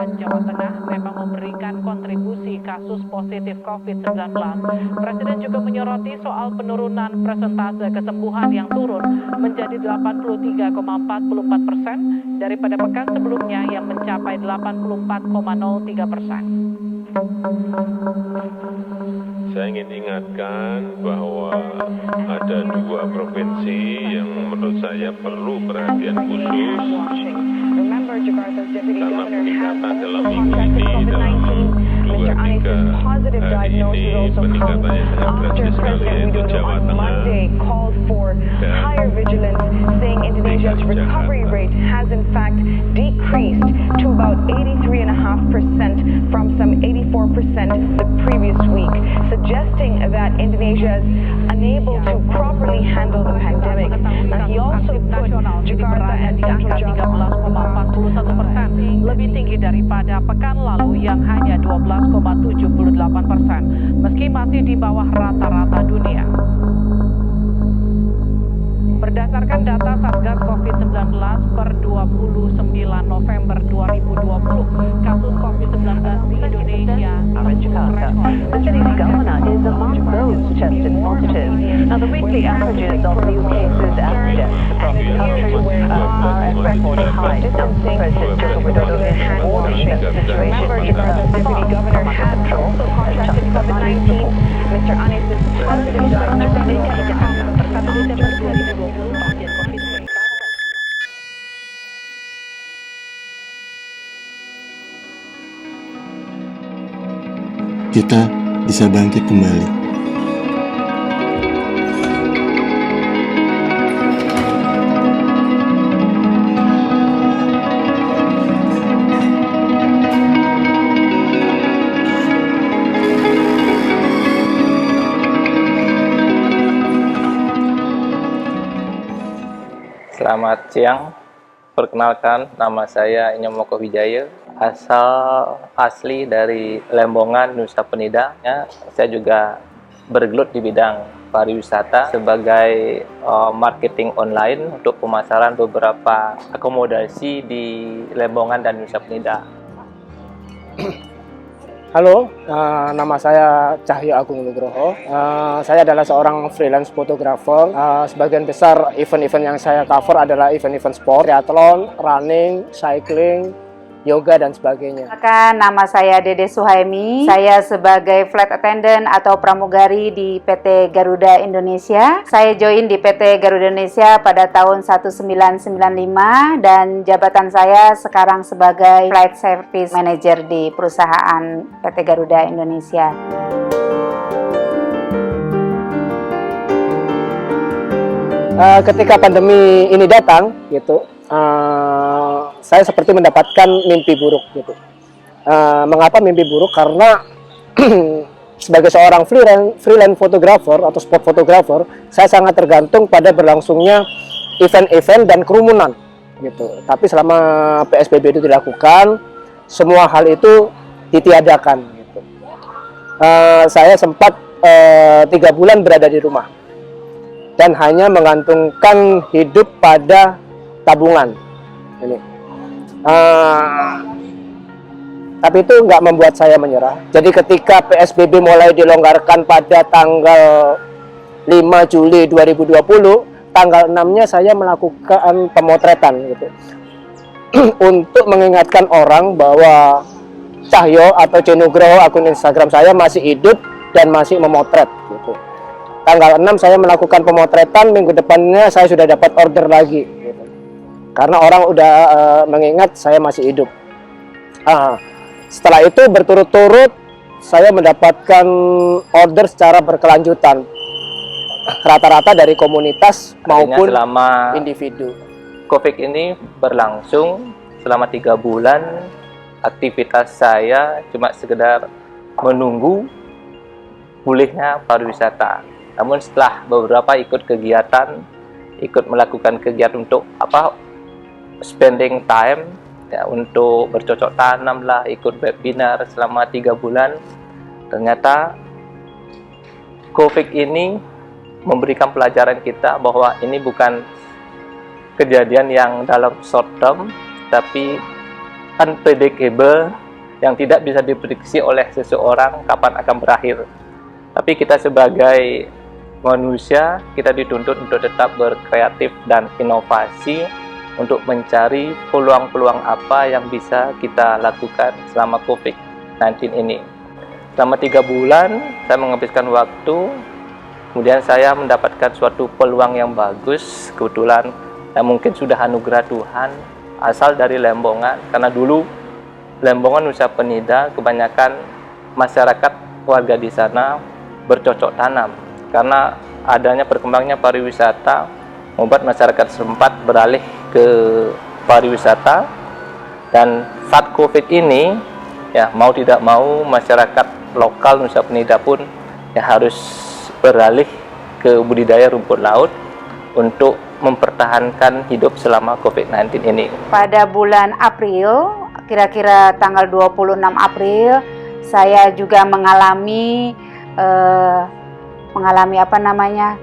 dan Jawa Tengah memang memberikan kontribusi kasus positif COVID-19. Presiden juga menyoroti soal penurunan persentase kesembuhan yang turun menjadi 83,44% daripada pekan sebelumnya yang mencapai 84,03%. Saya ingin ingatkan bahwa ada dua provinsi yang menurut saya perlu perhatian khusus karena peningkatan dalam minggu ini, dalam 2-3 hari ini peningkatannya sangat drastis sekali, yaitu Jawa Tengah dan DKI Jakarta. Suggesting that Indonesia is unable to properly handle the pandemic. He also put Jakarta and Central Java 13,41%, lebih tinggi daripada pekan lalu yang hanya 12,78%, meski masih di bawah rata-rata dunia. Berdasarkan data Satgas COVID-19 per 29 November 2020, kasus COVID-19 di Indonesia The city's governor is among those tested positive. Now, the weekly averages of new cases and deaths across the country are at record highs. Now, President Joko Widodo is warning that the situation is Deputy Governor has also contracted COVID-19. Mr. Anies is positive diagnosed in Jakarta. Kita bisa bangkit kembali. Selamat siang, perkenalkan nama saya Inyomoko Wijaya, asal asli dari Lembongan, Nusa Penida. Saya juga bergelut di bidang pariwisata sebagai marketing online untuk pemasaran beberapa akomodasi di Lembongan dan Nusa Penida. Halo, nama saya Cahyo Agung Nugroho. Saya adalah seorang freelance fotografer. Sebagian besar event-event yang saya cover adalah event-event sport, triathlon, running, cycling, yoga, dan sebagainya. Nama saya Dede Suhaimi. Saya sebagai flight attendant atau pramugari di PT Garuda Indonesia. Saya join di PT Garuda Indonesia pada tahun 1995 dan jabatan saya sekarang sebagai Flight Service Manager di perusahaan PT Garuda Indonesia. Ketika pandemi ini datang, gitu, saya seperti mendapatkan mimpi buruk, gitu. Mengapa mimpi buruk? Karena sebagai seorang freelance fotografer atau sport fotografer, saya sangat tergantung pada berlangsungnya event-event dan kerumunan, gitu. Tapi selama PSBB itu dilakukan, semua hal itu ditiadakan, gitu. Saya sempat 3 bulan berada di rumah dan hanya menggantungkan hidup pada tabungan ini. Tapi itu nggak membuat saya menyerah. Jadi ketika PSBB mulai dilonggarkan pada tanggal 5 Juli 2020, tanggal 6-nya saya melakukan pemotretan, gitu. Untuk mengingatkan orang bahwa Cahyo atau Cenugroho, akun Instagram saya masih hidup dan masih memotret, gitu. Tanggal 6 saya melakukan pemotretan, minggu depannya saya sudah dapat order lagi, gitu. Karena orang udah mengingat saya masih hidup. Setelah itu berturut-turut saya mendapatkan order secara berkelanjutan, rata-rata dari komunitas maupun selama individu. COVID ini berlangsung selama 3 bulan, aktivitas saya cuma sekedar menunggu pulihnya pariwisata. Namun setelah beberapa ikut kegiatan, ikut melakukan kegiatan untuk spending time, ya, untuk bercocok tanam lah, ikut webinar selama 3 bulan. Ternyata COVID ini memberikan pelajaran kita bahwa ini bukan kejadian yang dalam short term, tapi unpredictable, yang tidak bisa diprediksi oleh seseorang kapan akan berakhir. Tapi kita sebagai manusia, kita dituntut untuk tetap berkreatif dan inovasi untuk mencari peluang-peluang apa yang bisa kita lakukan selama COVID-19 ini. Selama 3 bulan, saya menghabiskan waktu, kemudian saya mendapatkan suatu peluang yang bagus, kebetulan yang mungkin sudah anugerah Tuhan, asal dari Lembongan, karena dulu Lembongan Nusa Penida, kebanyakan masyarakat warga di sana bercocok tanam. Karena adanya perkembangannya pariwisata, membuat masyarakat sempat beralih ke pariwisata. Dan saat COVID ini, ya mau tidak mau masyarakat lokal Nusa Penida pun ya harus beralih ke budidaya rumput laut untuk mempertahankan hidup selama COVID-19 ini. Pada bulan April, kira-kira tanggal 26 April, saya juga mengalami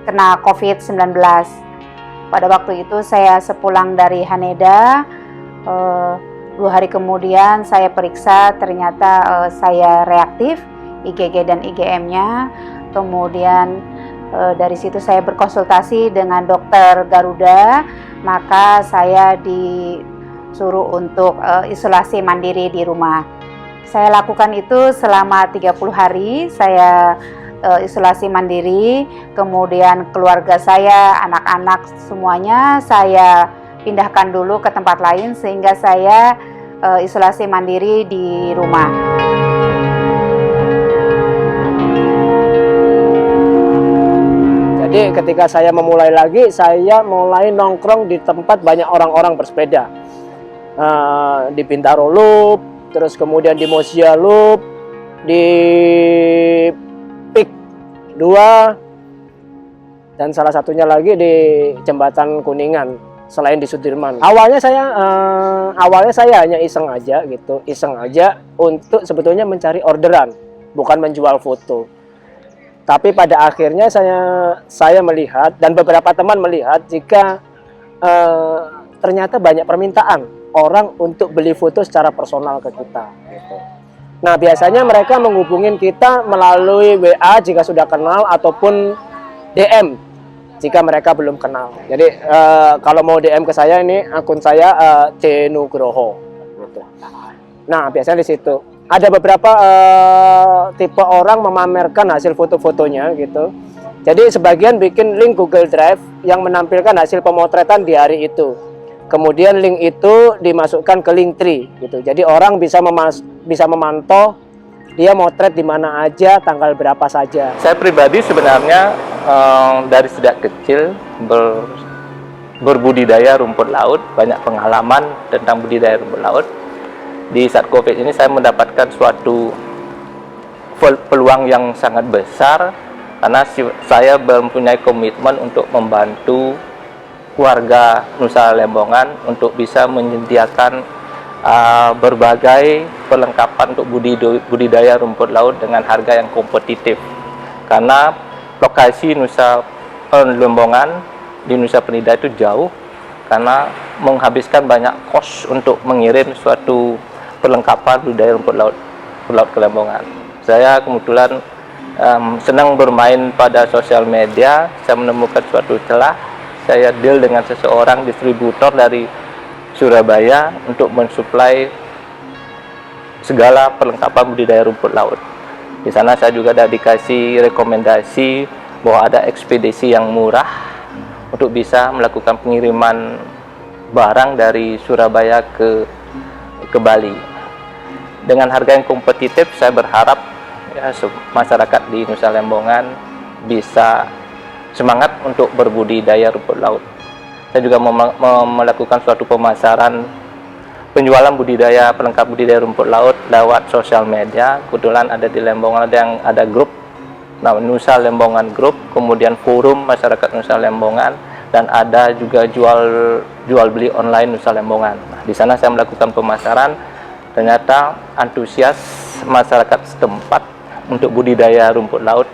kena COVID-19. Pada waktu itu saya sepulang dari Haneda, 2 hari kemudian saya periksa, ternyata saya reaktif IgG dan IgM-nya. Kemudian dari situ saya berkonsultasi dengan dokter Garuda, maka saya disuruh untuk isolasi mandiri di rumah. Saya lakukan itu selama 30 hari, saya isolasi mandiri, kemudian keluarga saya, anak-anak semuanya saya pindahkan dulu ke tempat lain sehingga saya isolasi mandiri di rumah. Jadi ketika saya memulai lagi, saya mulai nongkrong di tempat banyak orang-orang bersepeda. Di Bintaro Loop, terus kemudian di Mosia Loop, di Pik 2, dan salah satunya lagi di Jembatan Kuningan, selain di Sudirman. Awalnya saya hanya iseng aja untuk sebetulnya mencari orderan, bukan menjual foto. Tapi pada akhirnya saya melihat dan beberapa teman melihat jika ternyata banyak permintaan orang untuk beli foto secara personal ke kita. Gitu. Nah biasanya mereka menghubungin kita melalui WA jika sudah kenal ataupun DM jika mereka belum kenal. Jadi kalau mau DM ke saya, ini akun saya C Nugroho. Gitu. Nah biasanya di situ. Ada beberapa tipe orang memamerkan hasil foto-fotonya gitu. Jadi sebagian bikin link Google Drive yang menampilkan hasil pemotretan di hari itu. Kemudian link itu dimasukkan ke Linktree gitu. Jadi orang bisa memantau dia motret di mana aja, tanggal berapa saja. Saya pribadi sebenarnya dari sejak kecil berbudidaya rumput laut, banyak pengalaman tentang budidaya rumput laut. Di saat COVID ini saya mendapatkan suatu peluang yang sangat besar karena saya mempunyai komitmen untuk membantu warga Nusa Lembongan untuk bisa menyediakan berbagai perlengkapan untuk budidaya rumput laut dengan harga yang kompetitif. Karena lokasi Nusa Lembongan di Nusa Penida itu jauh, karena menghabiskan banyak kos untuk mengirim suatu perlengkapan budidaya rumput laut ke Lembongan. Saya kebetulan senang bermain pada sosial media. Saya menemukan suatu celah. Saya deal dengan seseorang distributor dari Surabaya untuk mensuplai segala perlengkapan budidaya rumput laut. Di sana saya juga ada dikasih rekomendasi bahwa ada ekspedisi yang murah untuk bisa melakukan pengiriman barang dari Surabaya ke Bali. Dengan harga yang kompetitif, saya berharap ya, masyarakat di Nusa Lembongan bisa semangat untuk berbudidaya rumput laut. Saya juga melakukan suatu pemasaran penjualan pelengkap budidaya rumput laut lewat sosial media. Kebetulan ada di Lembongan ada grup Nusa Lembongan Group, kemudian forum masyarakat Nusa Lembongan, dan ada juga jual beli online Nusa Lembongan. Nah, di sana saya melakukan pemasaran. Ternyata antusias masyarakat setempat untuk budidaya rumput laut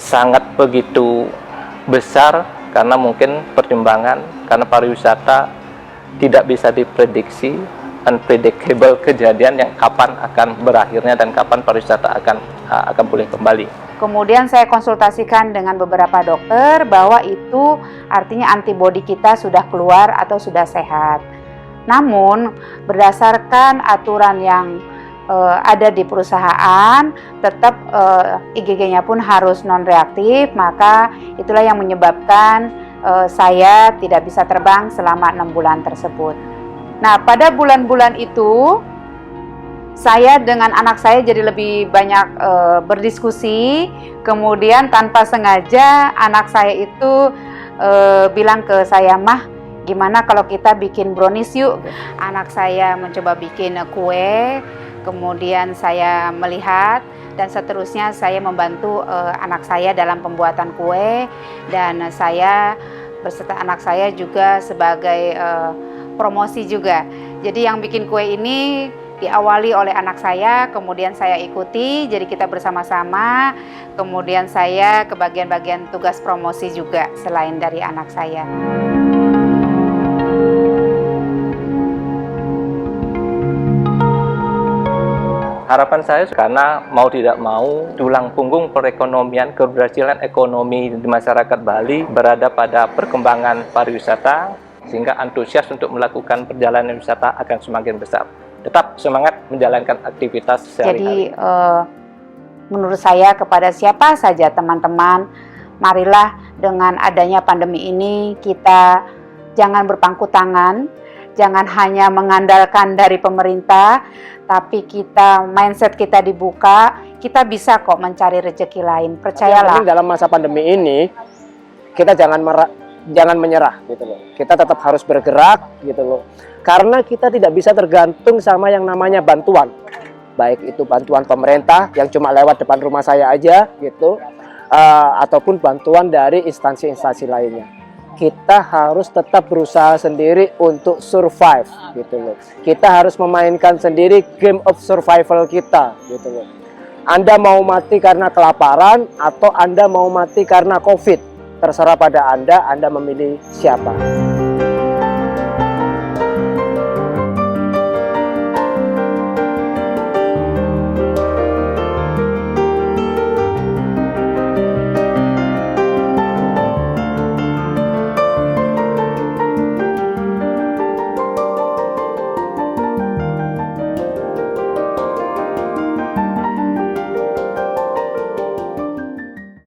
sangat begitu besar, karena mungkin pertimbangan karena pariwisata tidak bisa diprediksi unpredictable kejadian yang kapan akan berakhirnya dan kapan pariwisata akan boleh kembali. Kemudian saya konsultasikan dengan beberapa dokter bahwa itu artinya antibodi kita sudah keluar atau sudah sehat. Namun berdasarkan aturan yang ada di perusahaan, tetap IgG-nya pun harus non-reaktif, maka itulah yang menyebabkan saya tidak bisa terbang selama 6 bulan tersebut. Nah, pada bulan-bulan itu saya dengan anak saya jadi lebih banyak berdiskusi. Kemudian tanpa sengaja anak saya itu bilang ke saya, "Mah, gimana kalau kita bikin brownies yuk?" Anak saya mencoba bikin kue. Kemudian saya melihat dan seterusnya saya membantu anak saya dalam pembuatan kue, dan saya beserta anak saya juga sebagai promosi juga. Jadi yang bikin kue ini diawali oleh anak saya, kemudian saya ikuti, jadi kita bersama-sama, kemudian saya ke bagian-bagian tugas promosi juga selain dari anak saya. Harapan saya karena mau tidak mau tulang punggung perekonomian, keberhasilan ekonomi di masyarakat Bali berada pada perkembangan pariwisata, sehingga antusias untuk melakukan perjalanan wisata akan semakin besar. Tetap semangat menjalankan aktivitas sehari-hari. Jadi menurut saya kepada siapa saja teman-teman, marilah dengan adanya pandemi ini kita jangan berpangku tangan, jangan hanya mengandalkan dari pemerintah, tapi mindset kita dibuka, kita bisa kok mencari rezeki lain. Percayalah. Dalam masa pandemi ini kita jangan menyerah gitu loh. Kita tetap harus bergerak gitu loh. Karena kita tidak bisa tergantung sama yang namanya bantuan. Baik itu bantuan pemerintah yang cuma lewat depan rumah saya aja gitu, ataupun bantuan dari instansi-instansi lainnya. Kita harus tetap berusaha sendiri untuk survive gitu loh. Kita harus memainkan sendiri game of survival kita gitu loh. Anda mau mati karena kelaparan atau Anda mau mati karena COVID, terserah pada Anda memilih siapa.